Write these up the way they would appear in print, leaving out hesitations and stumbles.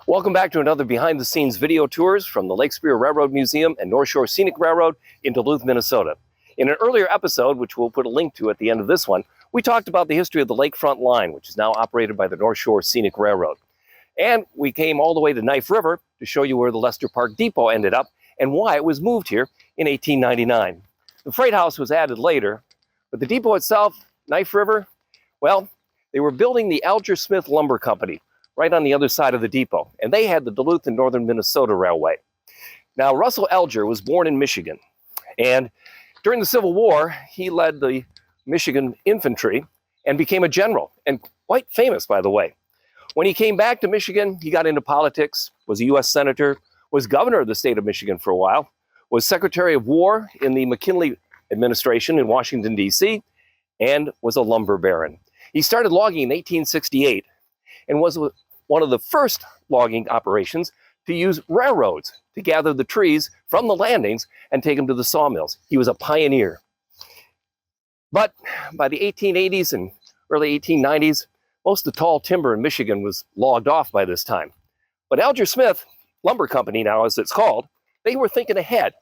Welcome back to another behind-the-scenes video tours from the Lakefront Railroad Museum and North Shore Scenic Railroad in Duluth, Minnesota. In an earlier episode, which we'll put a link to at the end of this one, we talked about the history of the Lakefront line, which is now operated by the North Shore Scenic Railroad. And we came all the way to Knife River to show you where the Lester Park Depot ended up and why it was moved here in 1899. The freight house was added later, but the depot itself, Knife River, well, they were building the Alger Smith Lumber Company right on the other side of the depot, and they had the Duluth and Northern Minnesota Railway. Now, Russell Alger was born in Michigan, and during the Civil War, he led the Michigan infantry and became a general, and quite famous, by the way. When he came back to Michigan, he got into politics, was a U.S. Senator, was governor of the state of Michigan for a while, was Secretary of War in the McKinley administration in Washington, D.C., and was a lumber baron. He started logging in 1868 and was one of the first logging operations to use railroads to gather the trees from the landings and take them to the sawmills. He was a pioneer. But by the 1880s and early 1890s, most of the tall timber in Michigan was logged off by this time. But Alger Smith Lumber Company, now as it's called, they were thinking ahead.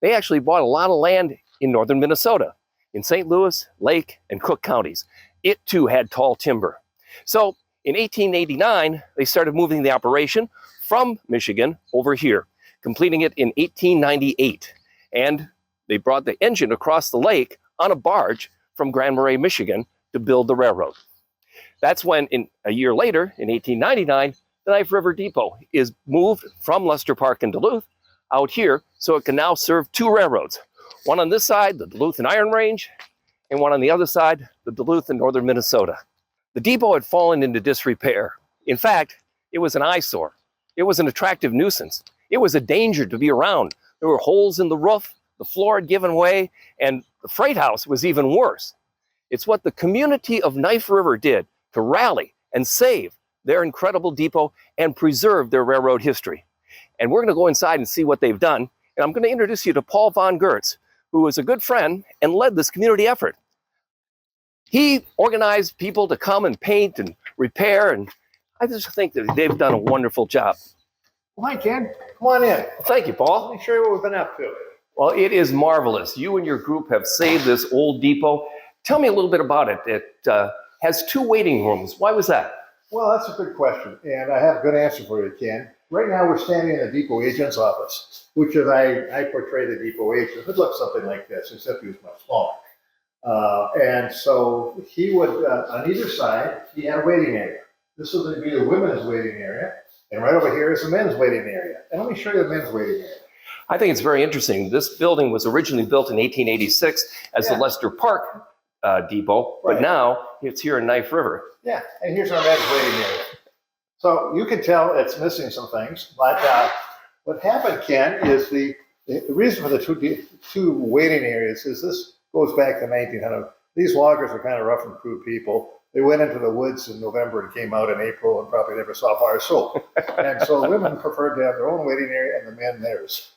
They actually bought a lot of land in northern Minnesota, in St. Louis, Lake, and Cook counties. It too had tall timber. So in 1889, they started moving the operation from Michigan over here, completing it in 1898. And they brought the engine across the lake on a barge from Grand Marais, Michigan, to build the railroad. That's when, a year later, in 1899, the Knife River Depot is moved from Lester Park in Duluth out here so it can now serve two railroads. One on this side, the Duluth and Iron Range, and one on the other side, the Duluth and Northern Minnesota. The depot had fallen into disrepair. In fact, it was an eyesore. It was an attractive nuisance. It was a danger to be around. There were holes in the roof, the floor had given way, and the freight house was even worse. It's what the community of Knife River did to rally and save their incredible depot and preserve their railroad history. And we're going to go inside and see what they've done. And I'm going to introduce you to Paul von Gertz, who was a good friend and led this community effort. He organized people to come and paint and repair, and I just think that they've done a wonderful job. Well, hi, Ken. Come on in. Thank you, Paul. Let me show you what we've been up to. Well, it is marvelous. You and your group have saved this old depot. Tell me a little bit about it. It has two waiting rooms. Why was that? Well, that's a good question, and I have a good answer for you, Ken. Right now, we're standing in the depot agent's office, which is I portray the depot agent. It looks something like this, except he was much smaller. And so he would, on either side, he had a waiting area. This would be the women's waiting area, and right over here is the men's waiting area. And let me show you the men's waiting area. I think it's very interesting. This building was originally built in 1886 as the Lester Park Depot, but now it's here in Knife River. Yeah, and here's our men's waiting area. So you can tell it's missing some things, but what happened, Ken, is the reason for the two waiting areas is this goes back to 1900. These loggers are kind of rough and crude people. They went into the woods in November and came out in April and probably never saw bar soap. And so the women preferred to have their own waiting area and the men theirs.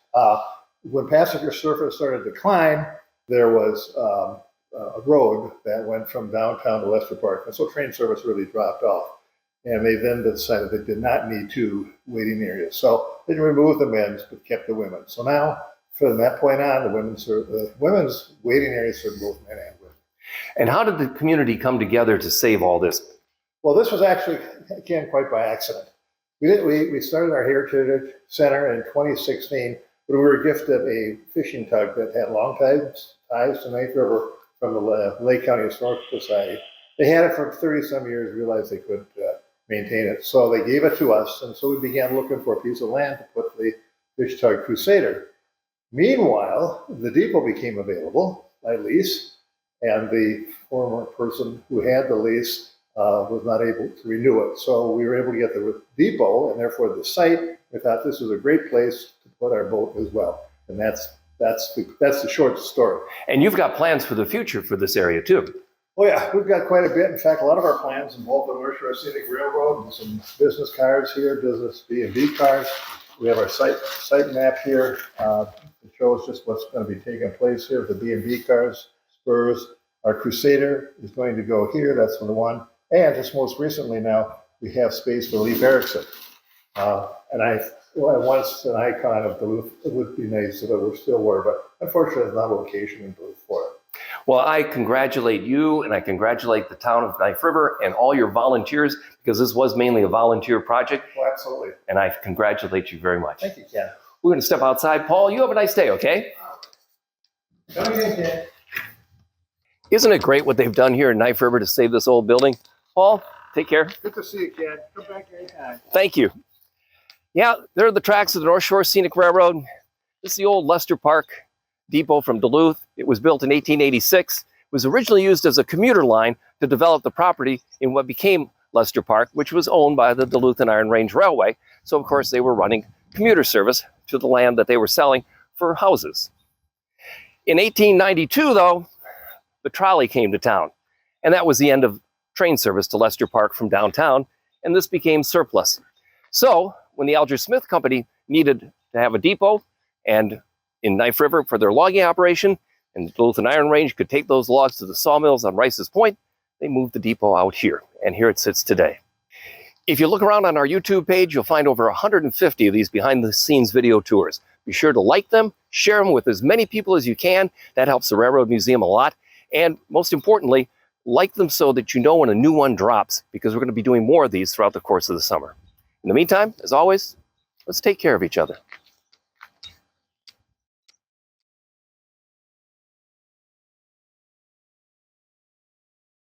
When passenger service started to decline, there was a road that went from downtown to Lester Park. And so train service really dropped off. And they then decided they did not need two waiting areas. So they removed the men's but kept the women. So now, from that point on, the women's waiting areas serve both men and women. And how did the community come together to save all this? Well, this was actually, again, quite by accident. We started our Heritage Center in 2016, but we were gifted a fishing tug that had long ties to Knife River from the Lake County Historical Society. They had it for 30-some years, realized they couldn't maintain it, so they gave it to us, and so we began looking for a piece of land to put the fish tug Crusader. Meanwhile, the depot became available by lease, and the former person who had the lease was not able to renew it. So we were able to get the depot and therefore the site. We thought this was a great place to put our boat as well. And that's the short story. And you've got plans for the future for this area too. Oh yeah, we've got quite a bit. In fact, a lot of our plans involve the North Shore Scenic Railroad and some business cars here, business B&B cars. We have our site map here. It shows just what's going to be taking place here with the B&B cars, spurs. Our Crusader is going to go here. That's the one. And just most recently now, we have space for Leif Erikson. And once an icon of Duluth, it would be nice if it were still were, but unfortunately, there's not a location in Duluth for it. Well, I congratulate you and I congratulate the town of Knife River and all your volunteers, because this was mainly a volunteer project. Well, absolutely. And I congratulate you very much. Thank you, Ken. We're going to step outside. Paul, you have a nice day, okay? Come again, Ken. Isn't it great what they've done here in Knife River to save this old building? Paul, take care. Good to see you, Ken. Come back anytime. Thank you. Yeah, there are the tracks of the North Shore Scenic Railroad. This is the old Lester Park depot from Duluth. It was built in 1886. It was originally used as a commuter line to develop the property in what became Lester Park, which was owned by the Duluth and Iron Range Railway. So, of course, they were running commuter service to the land that they were selling for houses. In 1892, though, the trolley came to town, and that was the end of train service to Lester Park from downtown, and this became surplus. So, when the Alger Smith Company needed to have a depot and in Knife River for their logging operation, and the Duluth and Iron Range could take those logs to the sawmills on Rice's Point, they moved the depot out here, and here it sits today. If you look around on our YouTube page, you'll find over 150 of these behind-the-scenes video tours. Be sure to like them, share them with as many people as you can. That helps the Railroad Museum a lot. And most importantly, like them so that you know when a new one drops, because we're going to be doing more of these throughout the course of the summer. In the meantime, as always, let's take care of each other.